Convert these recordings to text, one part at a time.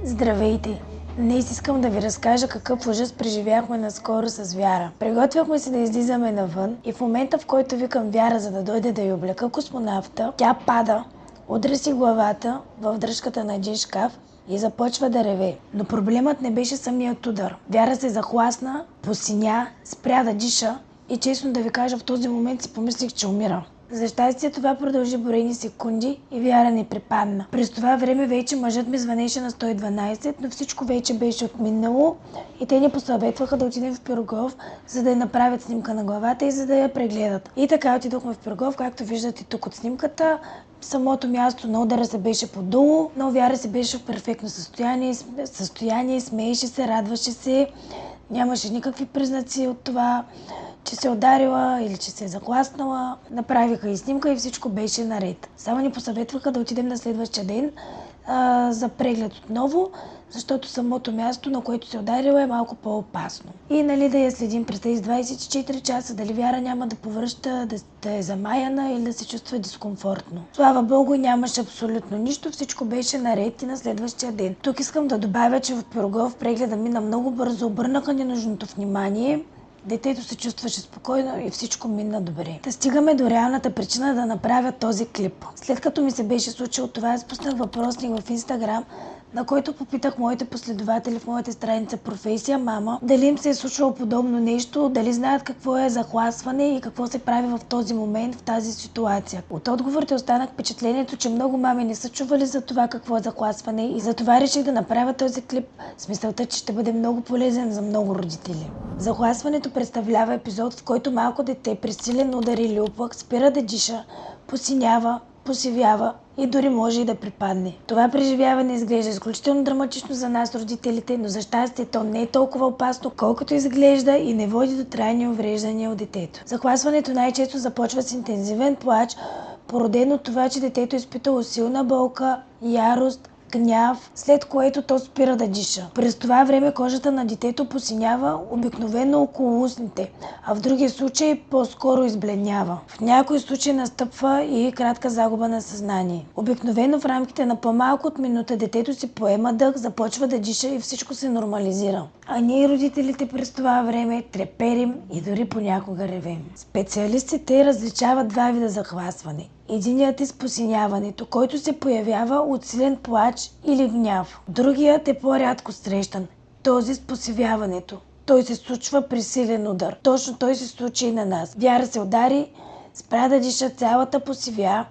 Здравейте! Днес искам да ви разкажа какъв ужас преживяхме наскоро с Вяра. Приготвяхме се да излизаме навън и в момента, в който викам Вяра, за да дойде да й облека космонавта, тя пада, удря си главата в дръжката на един шкаф и започва да реве. Но проблемът не беше самият удар. Вяра се захласна, посиня, спря да диша и честно да ви кажа, в този момент си помислих, че умира. За щастие това продължи броени секунди и Вяра не припадна. През това време вече мъжът ми звънеше на 112, но всичко вече беше отминало и те ни посъветваха да отидем в Пирогов, за да я направят снимка на главата и за да я прегледат. И така отидохме в Пирогов, както виждате тук от снимката. Самото място на удара се беше подолу, но Вяра се беше в перфектно състояние, смееше се, радваше се, нямаше никакви признаци от това, че се ударила или че се е закласнала. Направиха и снимка и всичко беше наред. Само ни посъветваха да отидем на следващия ден за преглед отново, защото самото място, на което се ударила, е малко по-опасно. И да я следим през тези 24 часа, дали Вяра няма да повръща, да е замаяна или да се чувства дискомфортно. Слава Богу, нямаше абсолютно нищо, всичко беше наред и на следващия ден. Тук искам да добавя, че в Пирогов прегледа мина много бързо, обърнаха ненужното внимание. Детето се чувстваше спокойно и всичко мина добре. Да стигаме до реалната причина да направя този клип. След като ми се беше случило това, аз пуснах въпросник в Инстаграм, на който попитах моите последователи в моята страница Професия Мама, дали им се е случило подобно нещо, дали знаят какво е захласване и какво се прави в този момент, в тази ситуация. От отговорите останах впечатлението, че много мами не са чували за това какво е захласване и затова реших да направя този клип с мисълта, че ще бъде много полезен за много родители. Захласването представлява епизод, в който малко дете при силен удар или упък спира да диша, посинява, посивява и дори може и да припадне. Това преживяване изглежда изключително драматично за нас, родителите, но за щастие то не е толкова опасно, колкото изглежда и не води до трайни увреждания от детето. Захласването най-често започва с интензивен плач, породен от това, че детето изпитало силна болка, ярост, гняв, след което то спира да диша. През това време кожата на детето посинява, обикновено около устните, а в други случаи по-скоро избледнява. В някои случаи настъпва и кратка загуба на съзнание. Обикновено в рамките на по-малко от минута детето си поема дъх, започва да диша и всичко се нормализира. А ние, родителите, през това време треперим и дори понякога ревем. Специалистите различават два вида захласване. Единият е с посиняването, който се появява от силен плач или гняв. Другият е по-рядко срещан, този с посивяването. Той се случва при силен удар. Точно той се случи и на нас. Вяра се удари, спря да диша, цялата посивя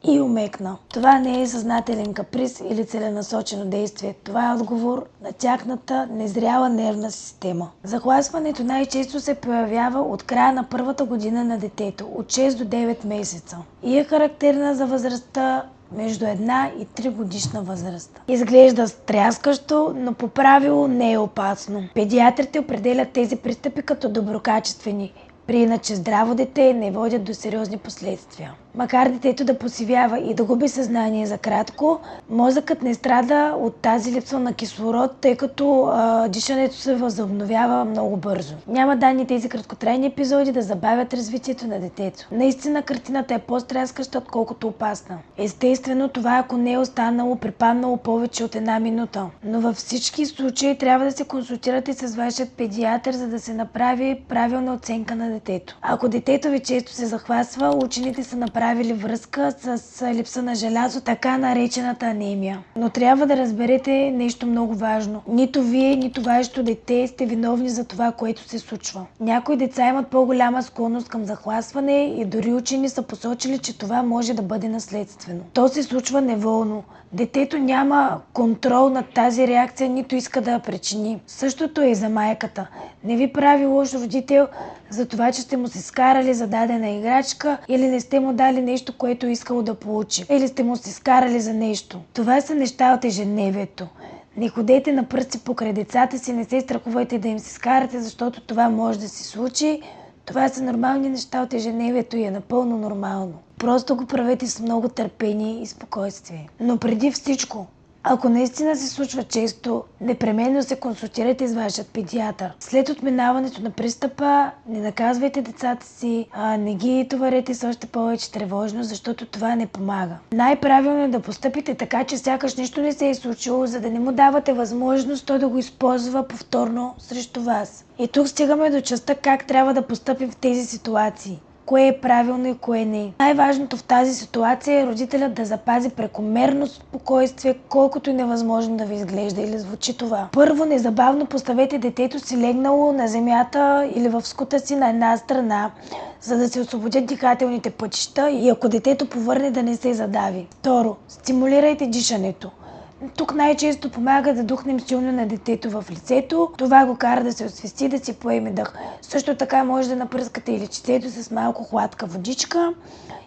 и умекна. Това не е съзнателен каприз или целенасочено действие. Това е отговор на тяхната незряла нервна система. Захласването най-често се появява от края на първата година на детето, от 6 до 9 месеца. И е характерна за възрастта между 1 и 3 годишна възраст. Изглежда стряскащо, но по правило не е опасно. Педиатрите определят тези пристъпи като доброкачествени. При иначе здраво дете не водят до сериозни последствия. Макар детето да посивява и да губи съзнание за кратко, мозъкът не страда от тази липса на кислород, тъй като дишането се възобновява много бързо. Няма данни тези краткотрайни епизоди да забавят развитието на детето. Наистина картината е по-стряскаща, отколкото опасна. Естествено, това ако не е останало припаднало повече от 1 минута. Но във всички случаи трябва да се консултирате с вашият педиатър, за да се направи правилна оценка на детето. Ако детето ви често се захласва, учените са направили връзка с липса на желязо, така наречената анемия. Но трябва да разберете нещо много важно. Нито вие, нито вашето дете сте виновни за това, което се случва. Някои деца имат по-голяма склонност към захласване и дори учени са посочили, че това може да бъде наследствено. То се случва неволно. Детето няма контрол над тази реакция, нито иска да я причини. Същото е и за майката. Не ви прави лош родител за това, че сте му се скарали за дадена играчка или не сте му дали нещо, което е искало да получи. Или сте му се скарали за нещо. Това са неща от ежедневието. Не ходете на пръсти покрай децата си, не се страхувайте да им се скарате, защото това може да се случи. Това са нормални неща от ежедневието и е напълно нормално. Просто го правете с много търпение и спокойствие. Но преди всичко, Ако наистина се случва често, непременно се консултирайте с вашият педиатър. След отминаването на пристъпа, не наказвайте децата си, не ги товарете с още повече тревожност, защото това не помага. Най-правилно е да постъпите така, че сякаш нищо не се е случило, за да не му давате възможност той да го използва повторно срещу вас. И тук стигаме до частта как трябва да постъпим в тези ситуации. Кое е правилно и кое не. Най-важното в тази ситуация е родителят да запази прекомерно спокойствие, колкото и невъзможно да ви изглежда или звучи това. Първо, незабавно поставете детето си легнало на земята или в скута си на една страна, за да се освободят дихателните пътища и ако детето повърне, да не се задави. Второ, стимулирайте дишането. Тук най-често помага да духнем силно на детето в лицето. Това го кара да се освести, да си поеме дъх. Също така може да напръскате и лицето с малко хладка водичка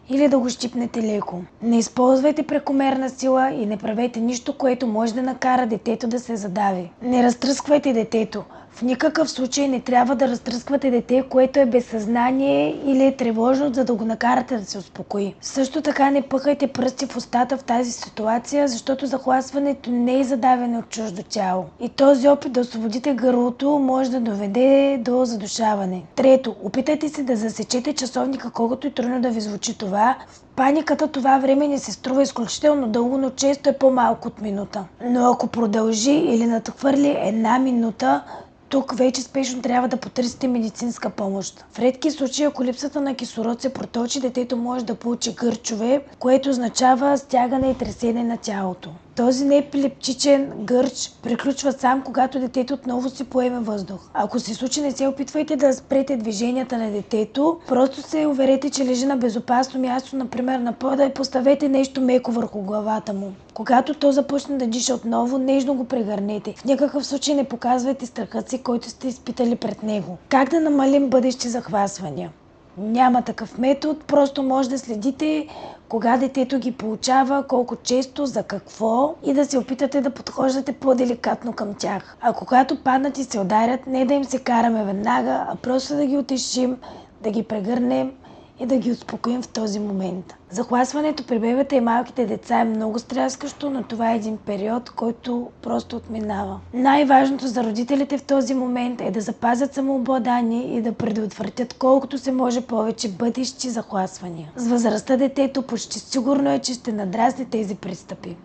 или да го щипнете леко. Не използвайте прекомерна сила и не правете нищо, което може да накара детето да се задави. Не разтръсквайте детето. В никакъв случай не трябва да разтръсквате дете, което е без съзнание или е тревожно, за да го накарате да се успокои. Също така не пъхайте пръсти в устата в тази ситуация, защото захласването не е задаване от чуждо тяло. И този опит да освободите гърлото може да доведе до задушаване. Трето, опитайте се да засечете часовника, колкото и трудно да ви звучи това. В паниката това време не се струва изключително дълго, но често е по-малко от минута. Но ако продължи или надхвърли една минута, тук вече спешно трябва да потърсите медицинска помощ. В редки случаи, ако липсата на кислород се проточи, детето може да получи гърчове, което означава стягане и тресене на тялото. Този неепилептичен гърч приключва сам, когато детето отново си поеме въздух. Ако се случи, не се опитвайте да спрете движенията на детето, просто се уверете, че лежи на безопасно място, например на пода, и поставете нещо меко върху главата му. Когато то започне да диша отново, нежно го прегърнете. В никакъв случай не показвайте страхът си, който сте изпитали пред него. Как да намалим бъдещи захвасвания? Няма такъв метод, просто може да следите кога детето ги получава, колко често, за какво и да се опитате да подхождате по-деликатно към тях. А когато паднат и се ударят, не да им се караме веднага, а просто да ги утешим, да ги прегърнем и да ги успокоим в този момент. Захласването при бебета и малките деца е много стряскащо, но това е един период, който просто отминава. Най-важното за родителите в този момент е да запазят самообладание и да предотвратят колкото се може повече бъдещи захласвания. С възрастта детето почти сигурно е, че ще надрасне тези пристъпи.